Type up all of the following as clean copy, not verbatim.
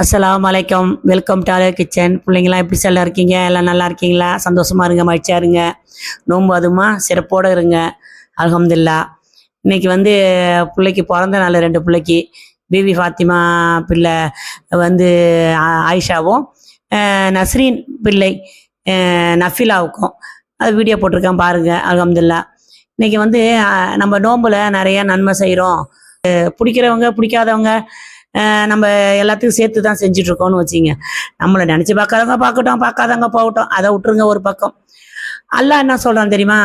அஸ்ஸலாமு அலைக்கும். Welcome to அலோ கிச்சன். பிள்ளைங்களாம் எப்படி செல்ல இருக்கீங்க? எல்லாம் நல்லா இருக்கீங்களா? சந்தோஷமா இருங்க, மகிழ்ச்சியா இருங்க. நோன்பு அதுமா சிறப்போடு இருங்க. அல்ஹம்துலில்லாஹ். இன்னைக்கு பிள்ளைக்கு பிறந்த நாள், 2 பிள்ளைக்கு. பிபி ஃபாத்திமா பிள்ளை ஆயிஷாவும், நஸ்ரீன் பிள்ளை நஃபிலாவுக்கும் அது வீடியோ போட்டிருக்கேன் பாருங்கள். அல்ஹம்துலில்லாஹ். இன்னைக்கு நம்ம நோம்பில் நிறைய நன்மை செய்கிறோம். பிடிக்கிறவங்க பிடிக்காதவங்க நம்ம எல்லாத்துக்கும் சேர்த்து தான் செஞ்சிட்ருக்கோம்னு வச்சிங்க. நம்மளை நினச்சி பார்க்காதவங்க பார்க்கட்டும், பார்க்காதவங்க போகட்டும், அதை விட்டுருங்க ஒரு பக்கம். அல்லாஹ் என்ன சொல்கிறான் தெரியுமா?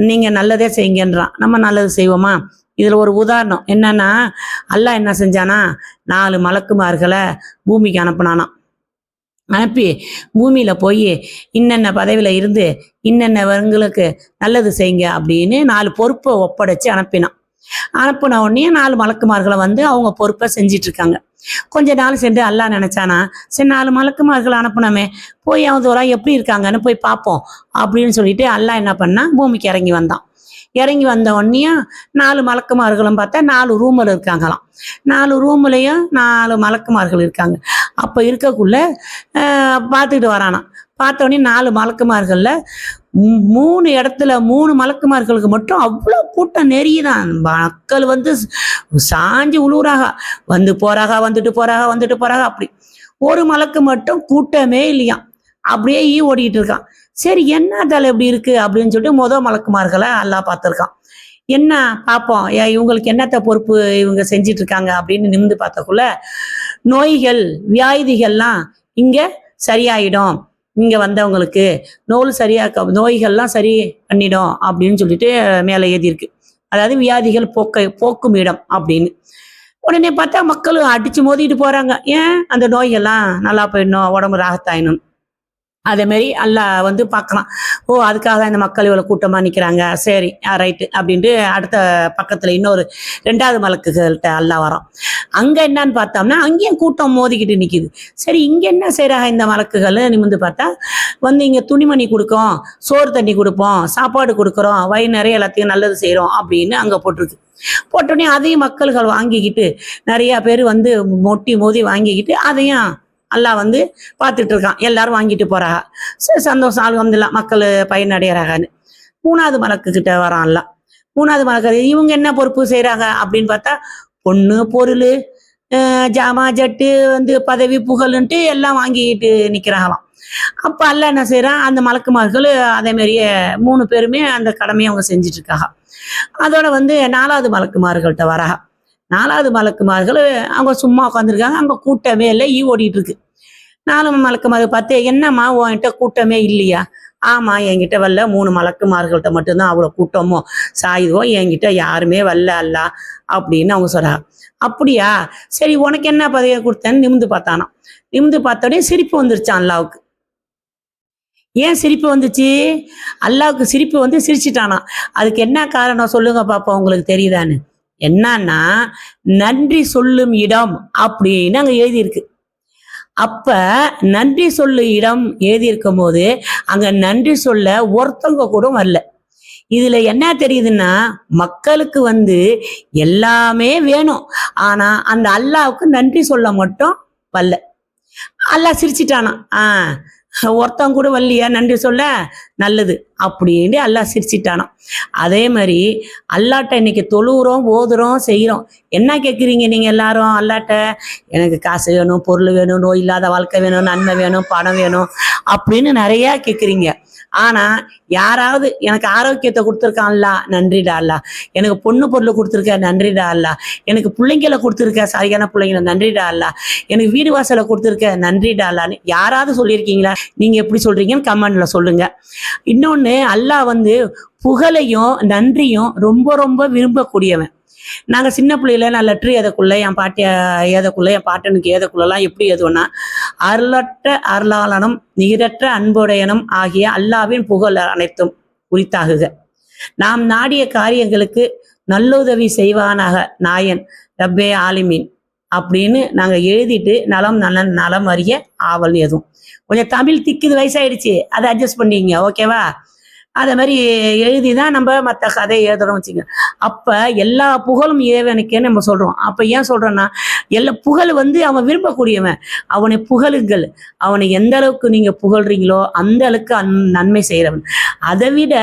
நீங்கள் நல்லதே செய்யுங்கன்றான். நம்ம நல்லது செய்வோமா? இதில் ஒரு உதாரணம் என்னன்னா, அல்லாஹ் என்ன செஞ்சானா, 4 மலக்குமார்களை பூமிக்கு அனுப்புனானாம். அனுப்பி பூமியில் போய் இன்னென்ன பதவியில் இருந்து இன்னென்னவங்களுக்கு நல்லது செய்யுங்க அப்படின்னு 4 பொறுப்பை ஒப்படைச்சு அனுப்பினான். அனுப்பின உடனே 4 மலக்குமார்களை அவங்க பொறுப்பை செஞ்சிட்டு இருக்காங்க. கொஞ்ச நாள் சென்று அல்லாஹ் நினைச்சானா, சரி 4 மலக்குமார்களை அனுப்பினோமே, போய் அவதோரா எப்படி இருக்காங்கன்னு போய் பார்ப்போம் அப்படின்னு சொல்லிட்டு அல்லாஹ் என்ன பண்ணா, பூமிக்கு இறங்கி வந்தான். இறங்கி வந்த உடனே 4 மலக்குமார்களும் பார்த்தா 4 ரூமில் இருக்காங்களாம். 4 ரூம்லையும் 4 மலக்குமார்கள் இருக்காங்க. அப்போ இருக்கக்குள்ள பார்த்துக்கிட்டு வரானா. பார்த்த உடனே 4 மலக்குமார்களில் 3 இடத்துல 3 மலக்குமார்களுக்கு மட்டும் அவ்வளோ கூட்டம் நெறியுதான். மக்கள் சாஞ்சி உழுவுறாக, போறாக, வந்துட்டு போறாக. அப்படி ஒரு மலக்கு மட்டும் கூட்டமே இல்லையாம். அப்படியே ஓடிக்கிட்டு இருக்கான். சரி, என்ன தலை எப்படி இருக்கு அப்படின்னு சொல்லிட்டு முதல் மலக்குமார்களை அல்லாஹ் பார்த்துருக்கான். என்ன பார்ப்போம், இவங்களுக்கு என்னத்த பொறுப்பு இவங்க செஞ்சிட்டு இருக்காங்க அப்படின்னு நிமிந்து பார்த்தக்குள்ள, நோய்கள் வியாதிகள்லாம் இங்க சரியாயிடும், இங்க வந்தவங்களுக்கு நோய்கள்லாம் சரி பண்ணிடும் அப்படின்னு சொல்லிட்டு மேலே ஏதிருக்கு. அதாவது வியாதிகள் போக்கும் இடம் அப்படின்னு. உடனே பார்த்தா மக்களும் அடிச்சு மோதிட்டு போறாங்க. ஏன்? அந்த நோய்கள்லாம் நல்லா போயிடணும், உடம்பு ராகத்தாயினும். அதே மாதிரி அல்லாஹ் பார்க்கலாம். ஓ, அதுக்காக தான் இந்த மக்கள் இவ்வளோ கூட்டமாக நிற்கிறாங்க, சரி ரைட்டு அப்படின்ட்டு அடுத்த பக்கத்தில் இன்னொரு 2வது மலக்குகள்கிட்ட அல்லாஹ் வரோம். அங்கே என்னன்னு பார்த்தோம்னா, அங்கேயும் கூட்டம் மோதிக்கிட்டு நிற்கிது. சரி, இங்கே என்ன செய்கிறாங்க இந்த மலக்குகள் நிமிந்து பார்த்தா, இங்கே துணிமணி கொடுக்கும், சோறு தண்ணி கொடுப்போம், சாப்பாடு கொடுக்குறோம், வயிறு நிறைய எல்லாத்தையும் நல்லது செய்கிறோம் அப்படின்னு அங்கே போட்டிருக்கு. போட்டோடனே அதையும் மக்கள்கள் வாங்கிக்கிட்டு, நிறையா பேர் மொட்டி மோதி வாங்கிக்கிட்டு அதையும் அல்லாஹ் பார்த்துட்டு இருக்கான். எல்லாரும் வாங்கிட்டு போறாங்க. சரி, சந்தோஷம், அல்ஹம்துலில்லாஹ், மக்கள் பயனடைகிறாங்கன்னு. 3வது மலக்கு கிட்ட வரான் அல்லாஹ். 3வது மலக்கு இவங்க என்ன பொறுப்பு செய்யறாங்க அப்படின்னு பார்த்தா, பொண்ணு பொருள் ஜாமா ஜட்டு பதவி புகழ்ன்ட்டு எல்லாம் வாங்கிட்டு நிற்கிறாங்களாம். அப்போ அல்லாஹ் என்ன செய்யறான், அந்த மலக்குமார்கள் அதே மாதிரியே 3 பேருமே அந்த கடமையை அவங்க செஞ்சுட்டு இருக்காங்க. அதோட 4வது மலக்குமார்கள்ட்ட வராங்க. 4வது மலக்குமார்கள் அவங்க சும்மா உட்காந்துருக்காங்க. அங்கே கூட்டமே இல்லை, ஓடிட்டு இருக்கு. 4 மலக்குமார்கள் பார்த்து, என்னம்மா உன்கிட்ட கூட்டமே இல்லையா? ஆமா, என்கிட்ட வரல, 3 மலக்குமார்கள்ட்ட மட்டும்தான் அவ்வளோ கூட்டமோ சாயுதோ, என்கிட்ட யாருமே வரல அல்ல அப்படின்னு அவங்க சொல்றாங்க. அப்படியா, சரி, உனக்கு என்ன பதவியை கொடுத்தேன்னு நிமிந்து பார்த்தானா. நிமிந்து பார்த்தோடனே சிரிப்பு வந்துருச்சான் அல்லாவுக்கு. ஏன் சிரிப்பு வந்துச்சு? அல்லாவுக்கு சிரிப்பு சிரிச்சிட்டானா. அதுக்கு என்ன காரணம் சொல்லுங்க பாப்பா, உங்களுக்கு தெரியுதான்னு. என்னன்னா, நன்றி சொல்லும் இடம் அப்படின்னு அங்க எழுதியிருக்கு. அப்ப நன்றி சொல்லு இடம் எழுதியிருக்கும் போது அங்க நன்றி சொல்ல ஒருத்தவங்க கூட வரல. இதுல என்ன தெரியுதுன்னா, மக்களுக்கு எல்லாமே வேணும், ஆனா அந்த அல்லாவுக்கு நன்றி சொல்ல மட்டும் வரல. அல்லாஹ் சிரிச்சிட்டானா. ஒருத்தவங்க கூட வரலையா நன்றி சொல்ல, நல்லது அப்படின்னு அல்லாஹ் சிரிச்சிட்டானா. அதே மாதிரி அல்லாட்ட இன்னைக்கு தொழுகிறோம், ஓதுறோம், செய்கிறோம். என்ன கேட்குறீங்க நீங்க எல்லாரும் அல்லாட்ட? எனக்கு காசு வேணும், பொருள் வேணும், நோய் இல்லாத வாழ்க்கை வேணும், நன்மை வேணும், பணம் வேணும் அப்படின்னு நிறைய கேட்குறீங்க. ஆனா யாராவது எனக்கு ஆரோக்கியத்தை கொடுத்துருக்கான்ல, நன்றிடா அல்லா. எனக்கு பொண்ணு பொருள் கொடுத்துருக்க, நன்றிடா அல்லா. எனக்கு பிள்ளைங்களை கொடுத்துருக்க, சரியான பிள்ளைங்களை, நன்றிடா அல்லா. எனக்கு வீடு வாசலை கொடுத்துருக்க, நன்றிடா அல்லான்னு யாராவது சொல்லியிருக்கீங்களா? நீங்க எப்படி சொல்றீங்கன்னு கமெண்ட்ல சொல்லுங்க. இன்னொன்னு, அல்லாஹ் புகழையும் நன்றியும் ரொம்ப ரொம்ப விரும்பக்கூடியவன். நாங்க சின்ன பிள்ளையில நான் லெட்ரு ஏதக்குள்ள, என் பாட்டிய ஏதக்குள்ள, என் பாட்டனுக்கு ஏதக்குள்ளலாம் எப்படி ஏதுவோன்னா, அருளற்ற அருளாளனும் நிகரற்ற அன்புடையனும் ஆகிய அல்லாவின் புகழ் அனைத்தும் குறித்தாகுக. நாம் நாடிய காரியங்களுக்கு நல்லுதவி செய்வானாக நாயன் ரப்பே ஆலிமீன் அப்படின்னு நாங்க எழுதிட்டு, நலம் நலன் நலம் அறிய ஆவல் எதுவும். கொஞ்சம் தமிழ் திக்குது, வயசாயிடுச்சு, அதை அட்ஜஸ்ட் பண்ணிங்க, ஓகேவா? அதே மாதிரி எழுதி தான் நம்ம மற்ற கதையை எழுதுறோம் வச்சுங்க. அப்ப எல்லா புகழும் இறைவனுக்கே நம்ம சொல்றோம். அப்ப ஏன் சொல்றோம்னா, எல்லா புகழ் வந்து அவன் விரும்பக்கூடியவன். அவனை புகழுங்கள். அவனை எந்த அளவுக்கு நீங்க புகழ்றீங்களோ அந்த அளவுக்கு நன்மை செய்யறவன். அதை விட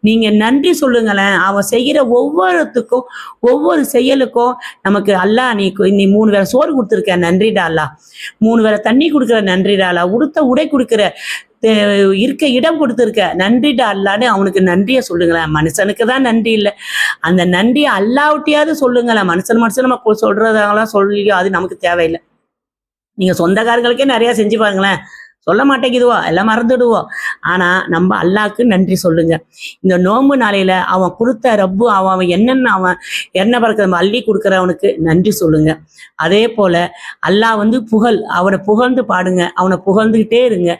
நீங்க நன்றி சொல்லுங்களேன். அவன் செய்கிற ஒவ்வொருத்துக்கும் ஒவ்வொரு செயலுக்கும் நமக்கு அல்லாஹ் நீ 3 வேளை சோறு கொடுத்துருக்க, நன்றிடா அல்லாஹ். 3 வேளை தண்ணி கொடுக்குற, நன்றிடா அல்லாஹ். உடுத்த உடை கொடுக்குற, இருக்க இடம் கொடுத்துருக்க, நன்றிடா அல்லான்னு அவனுக்கு நன்றியை சொல்லுங்களேன். மனுஷனுக்கு தான் நன்றி இல்லை. அந்த நன்றியை அல்லாவிட்டையாவது சொல்லுங்களேன். மனுஷன் நம்ம சொல்றதெல்லாம் சொல்லி அது நமக்கு தேவையில்லை. நீங்க சொந்தக்காரங்களுக்கே நிறைய செஞ்சு பாருங்களேன், சொல்ல மாட்டேங்குதுவோ, எல்லாம் மறந்துடுவோம். ஆனா நம்ம அல்லாஹ்க்கு நன்றி சொல்லுங்க. இந்த நோன்பு நாளையில அவன் கொடுத்த ரப்பு, அவன் என்னென்ன அவன் எண்ணெய் பறக்க அள்ளி கொடுக்குறவனுக்கு நன்றி சொல்லுங்க. அதே போல அல்லாஹ் வந்து அவனை புகழ்ந்து பாடுங்க, அவனை புகழ்ந்துக்கிட்டே இருங்க,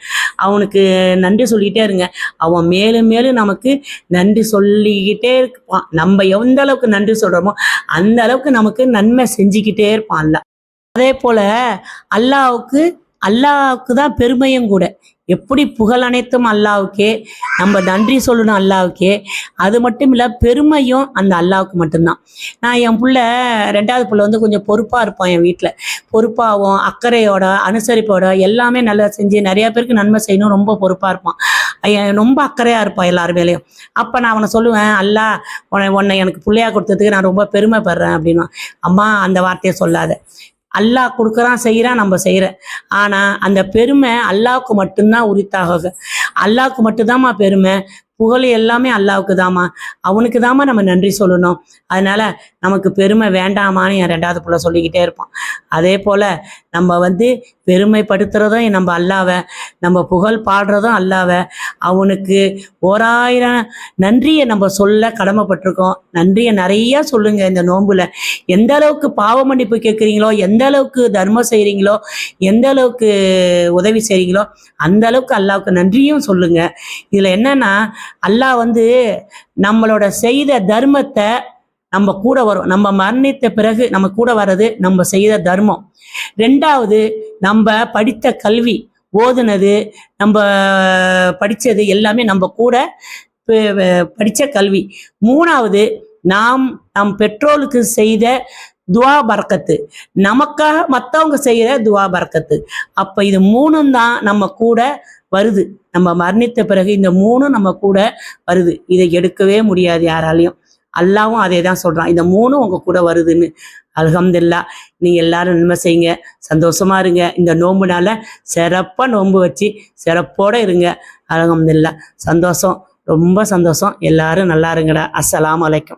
அவனுக்கு நன்றி சொல்லிக்கிட்டே இருங்க. அவன் மேலும் மேலும் நமக்கு நன்றி சொல்லிக்கிட்டே இருப்பான். நம்ம எந்த அளவுக்கு நன்றி சொல்றோமோ அந்த அளவுக்கு நமக்கு நன்மை செஞ்சுக்கிட்டே இருப்பான் அல்லாஹ். அதே போல அல்லாவுக்கு தான் பெருமையும் கூட. எப்படி புகழ் அனைத்தும் அல்லாவுக்கே, நம்ம நன்றி சொல்லணும் அல்லாவுக்கே. அது மட்டும் இல்லை, பெருமையும் அந்த அல்லாவுக்கு மட்டும்தான். நான் என் பிள்ளை 2வது பிள்ளை வந்து கொஞ்சம் பொறுப்பாக இருப்பான். என் வீட்டில் பொறுப்பாகவும் அக்கறையோட அனுசரிப்போட எல்லாமே நல்லா செஞ்சு நிறைய பேருக்கு நன்மை செய்யணும், ரொம்ப பொறுப்பாக இருப்பான். ரொம்ப அக்கறையாக இருப்பான் எல்லார் மேலேயும். அப்போ நான் அவனை சொல்லுவேன், அல்லாஹ் உன்னை எனக்கு பிள்ளையா கொடுத்ததுக்கு நான் ரொம்ப பெருமைப்படுறேன் அப்படின்னா. அம்மா அந்த வார்த்தையை சொல்லாத. அல்லாஹ் கொடுக்குறான், செய்கிறான், நம்ம செய்கிறேன். ஆனால் அந்த பெருமை அல்லாவுக்கு மட்டும்தான் உரித்தாக. அல்லாவுக்கு மட்டும்தாம்மா பெருமை, புகழ் எல்லாமே அல்லாவுக்கு தாம்மா. அவனுக்கு தாம்மா நம்ம நன்றி சொல்லணும். அதனால நமக்கு பெருமை வேண்டாமான்னு என் 2வது பிள்ளை சொல்லிக்கிட்டே இருப்பான். அதே போல் நம்ம வந்து பெருமைப்படுத்துறதும் நம்ம அல்லாவை, நம்ம புகழ் பாடுறதும் அல்லாவை. அவனுக்கு 1000 நன்றியை நம்ம சொல்ல கடமைப்பட்டிருக்கோம். நன்றியை நிறையா சொல்லுங்க இந்த நோன்புல. எந்த அளவுக்கு பாவ மன்னிப்பு கேட்குறீங்களோ, எந்த அளவுக்கு தர்மம் செய்கிறீங்களோ, எந்த அளவுக்கு உதவி செய்கிறீங்களோ அந்த அளவுக்கு அல்லாவுக்கு நன்றியும் சொல்லுங்க. இதில் என்னன்னா, அல்லாஹ் வந்து நம்மளோட செய்த தர்மத்தை நம்ம கூட வரும். நம்ம மரணித்த பிறகு நம்ம கூட வர்றது நம்ம செய்த தர்மம். 2வது நம்ம படித்த கல்வி, ஓதுனது, நம்ம படித்தது எல்லாமே நம்ம கூட படித்த கல்வி. 3வது நம் பெற்றோருக்கு செய்த துவா பரக்கத்து, நமக்காக மற்றவங்க செய்கிற துவா பரக்கத்து. அப்போ இது 3ம் தான் நம்ம கூட வருது. நம்ம மரணித்த பிறகு இந்த 3ம் நம்ம கூட வருது. இதை எடுக்கவே முடியாது யாராலையும். அல்லாவும் அதே தான் சொல்கிறான், இந்த 3ம் உங்க கூட வருதுன்னு. அல்ஹம்துலில்லாஹ். நீங்க எல்லாரும் நன்மை செய்யுங்க, சந்தோஷமா இருங்க. இந்த நோன்புனால சிறப்பாக நோன்பு வச்சு சிறப்போட இருங்க. அல்ஹம்துலில்லாஹ். சந்தோஷம், ரொம்ப சந்தோஷம். எல்லாரும் நல்லா இருங்கடா. அஸ்ஸலாமு அலைக்கும்.